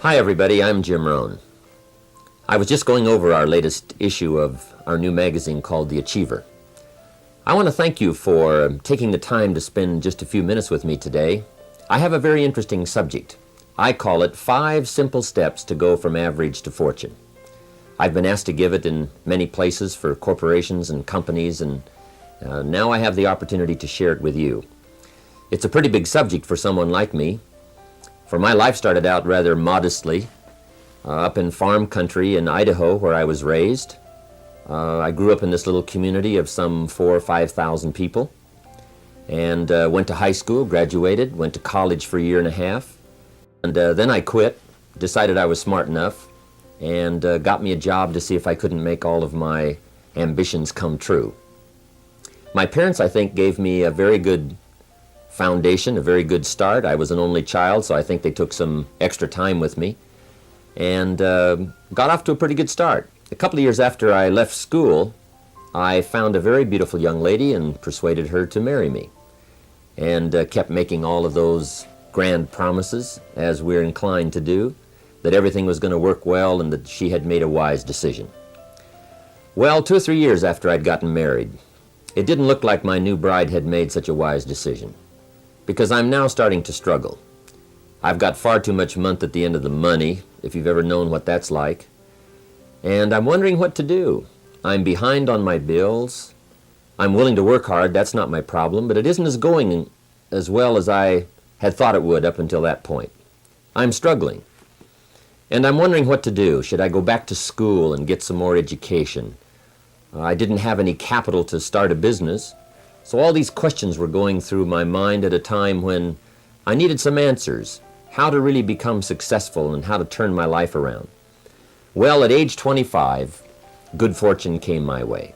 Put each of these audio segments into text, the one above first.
Hi everybody, I'm Jim Rohn. I was just going over our latest issue of our new magazine called The Achiever. I want to thank you for taking the time to spend just a few minutes with me today. I have a very interesting subject. I call it 5 Simple Steps to Go from Average to Fortune. I've been asked to give it in many places for corporations and companies, and now I have the opportunity to share it with you. It's a pretty big subject for someone like me. For my life started out rather modestly, up in farm country in Idaho where I was raised. I grew up in this little community of some 4,000 or 5,000 people, and went to high school, graduated, went to college for a year and a half, and then I quit, decided I was smart enough, and got me a job to see if I couldn't make all of my ambitions come true. My parents, I think, gave me a very good foundation, a very good start. I was an only child, so I think they took some extra time with me and got off to a pretty good start. A couple of years after I left school, I found a very beautiful young lady and persuaded her to marry me, and kept making all of those grand promises, as we're inclined to do, that everything was going to work well and that she had made a wise decision. Well, 2 or 3 years after I'd gotten married, it didn't look like my new bride had made such a wise decision, because I'm now starting to struggle. I've got far too much month at the end of the money, if you've ever known what that's like, and I'm wondering what to do. I'm behind on my bills. I'm willing to work hard, that's not my problem, but it isn't going as well as I had thought it would up until that point. I'm struggling, and I'm wondering what to do. Should I go back to school and get some more education? I didn't have any capital to start a business, so all these questions were going through my mind at a time when I needed some answers, how to really become successful and how to turn my life around. Well, at age 25, good fortune came my way.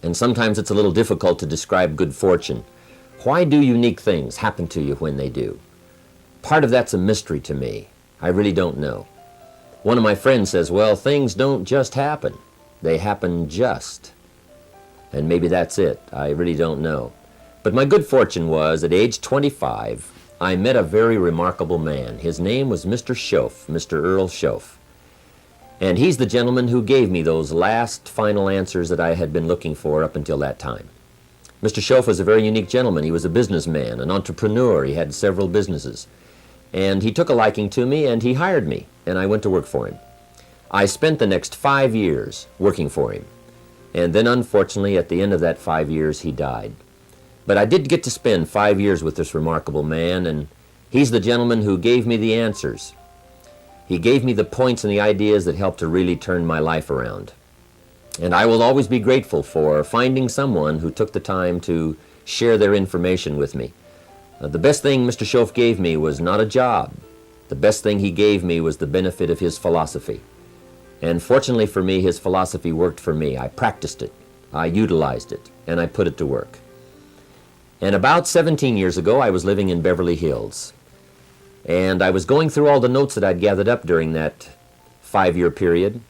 And sometimes it's a little difficult to describe good fortune. Why do unique things happen to you when they do? Part of that's a mystery to me. I really don't know. One of my friends says, well, things don't just happen. They happen just. And maybe that's it. I really don't know. But my good fortune was, at age 25, I met a very remarkable man. His name was Mr. Schoaf, Mr. Earl Schoaf. And he's the gentleman who gave me those last final answers that I had been looking for up until that time. Mr. Schoaf was a very unique gentleman. He was a businessman, an entrepreneur. He had several businesses. And he took a liking to me, and he hired me, and I went to work for him. I spent the next 5 years working for him. And then, unfortunately, at the end of that 5 years, he died. But I did get to spend 5 years with this remarkable man, and he's the gentleman who gave me the answers. He gave me the points and the ideas that helped to really turn my life around. And I will always be grateful for finding someone who took the time to share their information with me. The best thing Mr. Schoaf gave me was not a job. The best thing he gave me was the benefit of his philosophy. And fortunately for me, his philosophy worked for me. I practiced it, I utilized it, and I put it to work. And about 17 years ago, I was living in Beverly Hills. And I was going through all the notes that I'd gathered up during that 5-year period.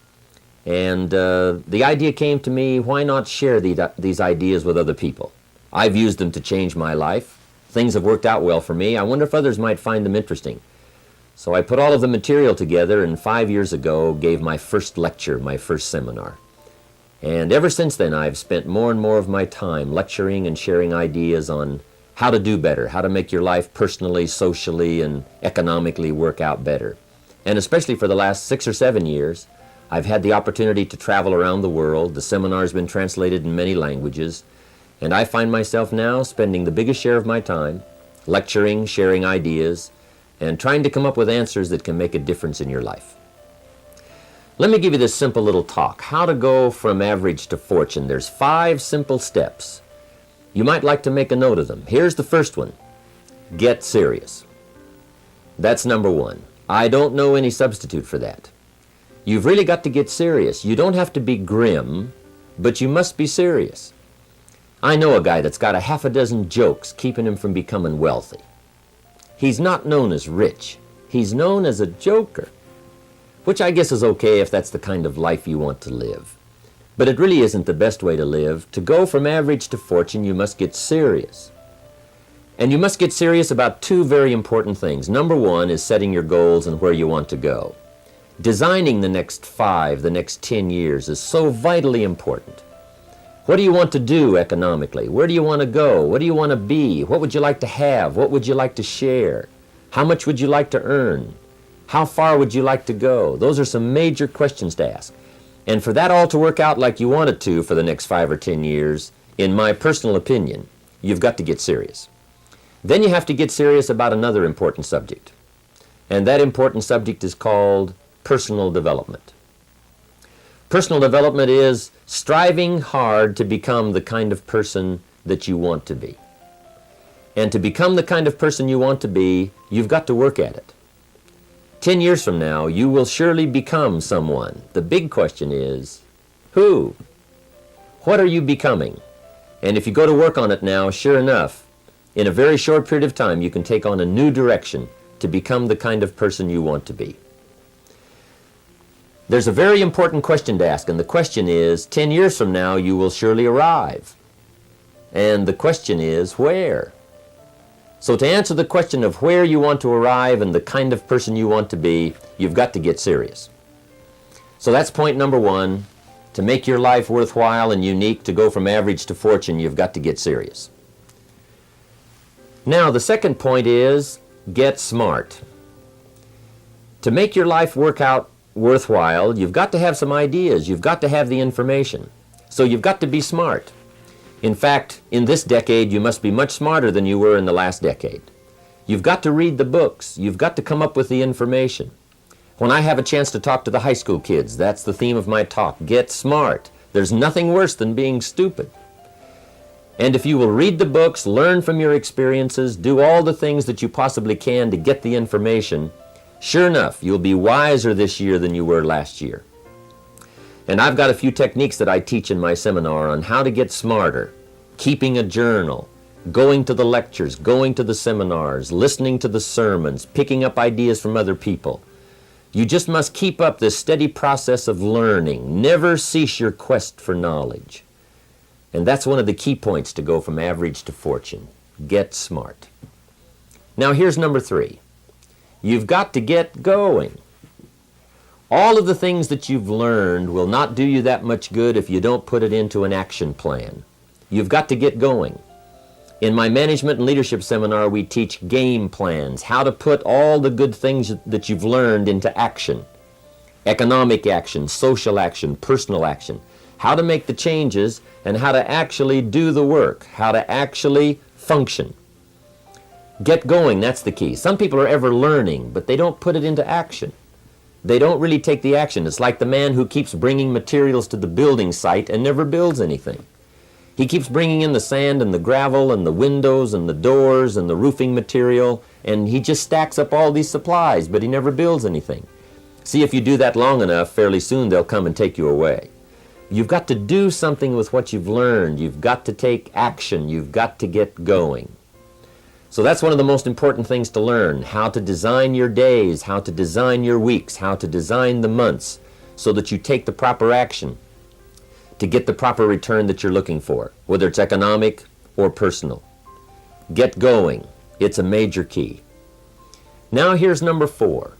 And the idea came to me, why not share these ideas with other people? I've used them to change my life. Things have worked out well for me. I wonder if others might find them interesting. So I put all of the material together, and 5 years ago gave my first lecture, my first seminar. And ever since then, I've spent more and more of my time lecturing and sharing ideas on how to do better, how to make your life personally, socially, and economically work out better. And especially for the last 6 or 7 years, I've had the opportunity to travel around the world. The seminar's been translated in many languages, and I find myself now spending the biggest share of my time lecturing, sharing ideas, and trying to come up with answers that can make a difference in your life. Let me give you this simple little talk, how to go from average to fortune. There's 5 simple steps. You might like to make a note of them. Here's the first one. Get serious. That's number 1. I don't know any substitute for that. You've really got to get serious. You don't have to be grim, but you must be serious. I know a guy that's got a half a dozen jokes keeping him from becoming wealthy. He's not known as rich. He's known as a joker, which I guess is okay if that's the kind of life you want to live. But it really isn't the best way to live. To go from average to fortune, you must get serious. And you must get serious about two very important things. Number one is setting your goals and where you want to go. Designing the next 5, the next 10 years is so vitally important. What do you want to do economically? Where do you want to go? What do you want to be? What would you like to have? What would you like to share? How much would you like to earn? How far would you like to go? Those are some major questions to ask. And for that all to work out like you want it to for the next 5 or 10 years, in my personal opinion, you've got to get serious. Then you have to get serious about another important subject. And that important subject is called personal development. Personal development is striving hard to become the kind of person that you want to be. And to become the kind of person you want to be, you've got to work at it. 10 years from now, you will surely become someone. The big question is, who? What are you becoming? And if you go to work on it now, sure enough, in a very short period of time, you can take on a new direction to become the kind of person you want to be. There's a very important question to ask, and the question is, 10 years from now, you will surely arrive. And the question is, where? So to answer the question of where you want to arrive and the kind of person you want to be, you've got to get serious. So that's point number one. To make your life worthwhile and unique, to go from average to fortune, you've got to get serious. Now, the second point is, get smart. To make your life work out worthwhile, you've got to have some ideas. You've got to have the information. So you've got to be smart. In fact, in this decade, you must be much smarter than you were in the last decade. You've got to read the books. You've got to come up with the information. When I have a chance to talk to the high school kids, that's the theme of my talk. Get smart. There's nothing worse than being stupid. And if you will read the books, learn from your experiences, do all the things that you possibly can to get the information, sure enough, you'll be wiser this year than you were last year. And I've got a few techniques that I teach in my seminar on how to get smarter, keeping a journal, going to the lectures, going to the seminars, listening to the sermons, picking up ideas from other people. You just must keep up this steady process of learning. Never cease your quest for knowledge. And that's one of the key points to go from average to fortune. Get smart. Now here's number 3. You've got to get going. All of the things that you've learned will not do you that much good if you don't put it into an action plan. You've got to get going. In my management and leadership seminar, we teach game plans, how to put all the good things that you've learned into action. Economic action, social action, personal action. How to make the changes and how to actually do the work, how to actually function. Get going, that's the key. Some people are ever learning, but they don't put it into action. They don't really take the action. It's like the man who keeps bringing materials to the building site and never builds anything. He keeps bringing in the sand and the gravel and the windows and the doors and the roofing material, and he just stacks up all these supplies, but he never builds anything. See, if you do that long enough, fairly soon they'll come and take you away. You've got to do something with what you've learned. You've got to take action. You've got to get going. So that's one of the most important things to learn, how to design your days, how to design your weeks, how to design the months, so that you take the proper action to get the proper return that you're looking for, whether it's economic or personal. Get going. It's a major key. Now here's number 4.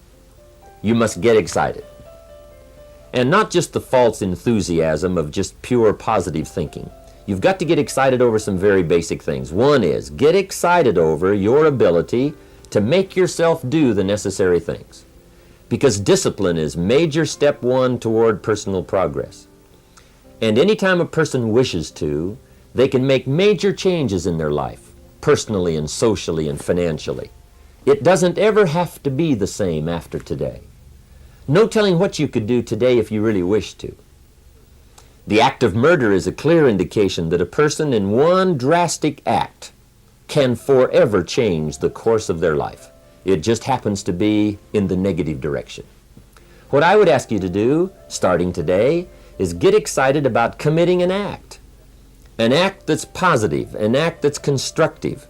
You must get excited. And not just the false enthusiasm of just pure positive thinking. You've got to get excited over some very basic things. One is, get excited over your ability to make yourself do the necessary things. Because discipline is major step 1 toward personal progress. And anytime a person wishes to, they can make major changes in their life, personally and socially and financially. It doesn't ever have to be the same after today. No telling what you could do today if you really wish to. The act of murder is a clear indication that a person in one drastic act can forever change the course of their life. It just happens to be in the negative direction. What I would ask you to do, starting today, is get excited about committing an act that's positive, an act that's constructive,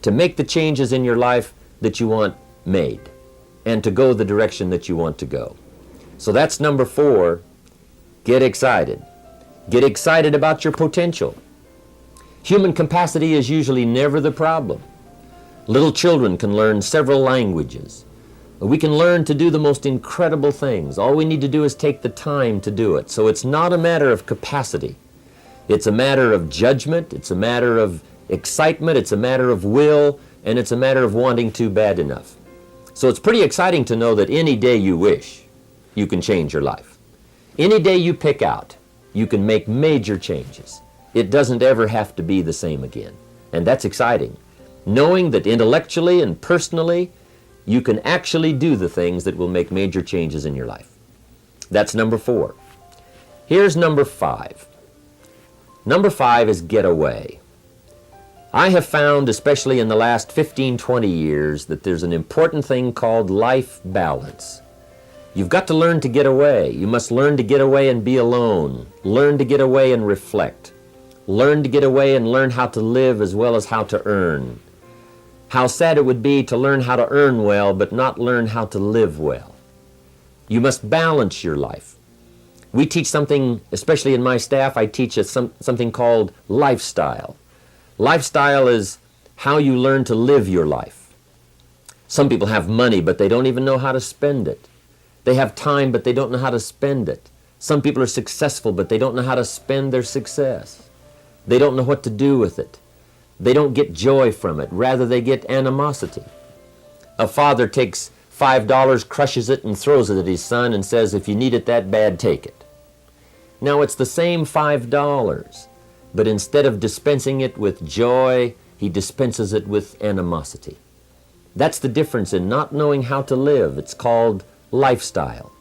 to make the changes in your life that you want made, and to go the direction that you want to go. So that's number 4, get excited. Get excited about your potential. Human capacity is usually never the problem. Little children can learn several languages. We can learn to do the most incredible things. All we need to do is take the time to do it. So it's not a matter of capacity. It's a matter of judgment. It's a matter of excitement. It's a matter of will. And it's a matter of wanting to bad enough. So it's pretty exciting to know that any day you wish, you can change your life. Any day you pick out, you can make major changes. It doesn't ever have to be the same again. And that's exciting. Knowing that intellectually and personally, you can actually do the things that will make major changes in your life. That's number 4. Here's number 5. Number 5 is get away. I have found, especially in the last 15, 20 years, that there's an important thing called life balance. You've got to learn to get away. You must learn to get away and be alone. Learn to get away and reflect. Learn to get away and learn how to live as well as how to earn. How sad it would be to learn how to earn well but not learn how to live well. You must balance your life. We teach something, especially in my staff, I teach something called lifestyle. Lifestyle is how you learn to live your life. Some people have money, but they don't even know how to spend it. They have time, but they don't know how to spend it. Some people are successful, but they don't know how to spend their success. They don't know what to do with it. They don't get joy from it. Rather, they get animosity. A father takes $5, crushes it, and throws it at his son and says, if you need it that bad, take it. Now, it's the same $5, but instead of dispensing it with joy, he dispenses it with animosity. That's the difference in not knowing how to live. It's called lifestyle.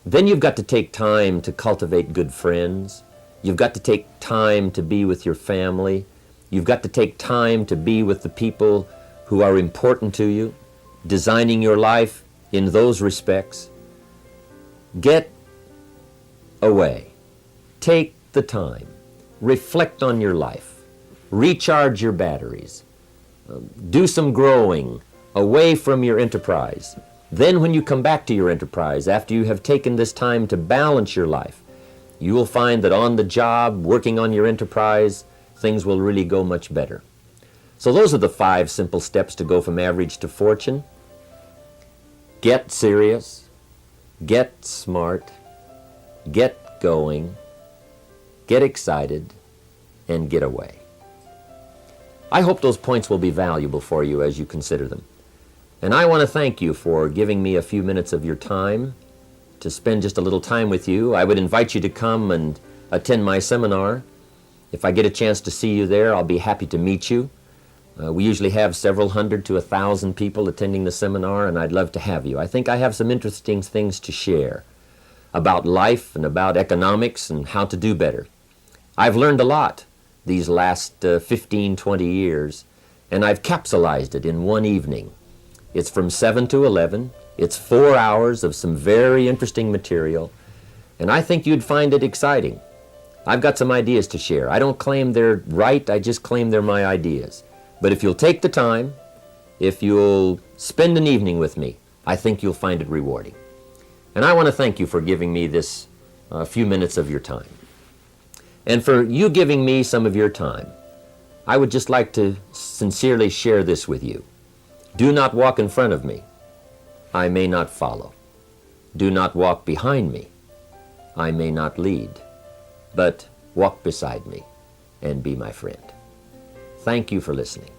Then you've got to take time to cultivate good friends. You've got to take time to be with your family. You've got to take time to be with the people who are important to you, designing your life in those respects. Get away. Take the time. Reflect on your life. Recharge your batteries. Do some growing away from your enterprise. Then when you come back to your enterprise, after you have taken this time to balance your life, you will find that on the job, working on your enterprise, things will really go much better. So those are the 5 simple steps to go from average to fortune. Get serious, get smart, get going, get excited, and get away. I hope those points will be valuable for you as you consider them. And I want to thank you for giving me a few minutes of your time to spend just a little time with you. I would invite you to come and attend my seminar. If I get a chance to see you there, I'll be happy to meet you. We usually have several hundred to 1,000 people attending the seminar, and I'd love to have you. I think I have some interesting things to share about life and about economics and how to do better. I've learned a lot these last 15, 20 years, and I've capsulized it in one evening. It's from 7 to 11. It's 4 hours of some very interesting material, and I think you'd find it exciting. I've got some ideas to share. I don't claim they're right, I just claim they're my ideas. But if you'll take the time, if you'll spend an evening with me, I think you'll find it rewarding. And I want to thank you for giving me this few minutes of your time. And for you giving me some of your time, I would just like to sincerely share this with you. Do not walk in front of me. I may not follow. Do not walk behind me. I may not lead. But walk beside me and be my friend. Thank you for listening.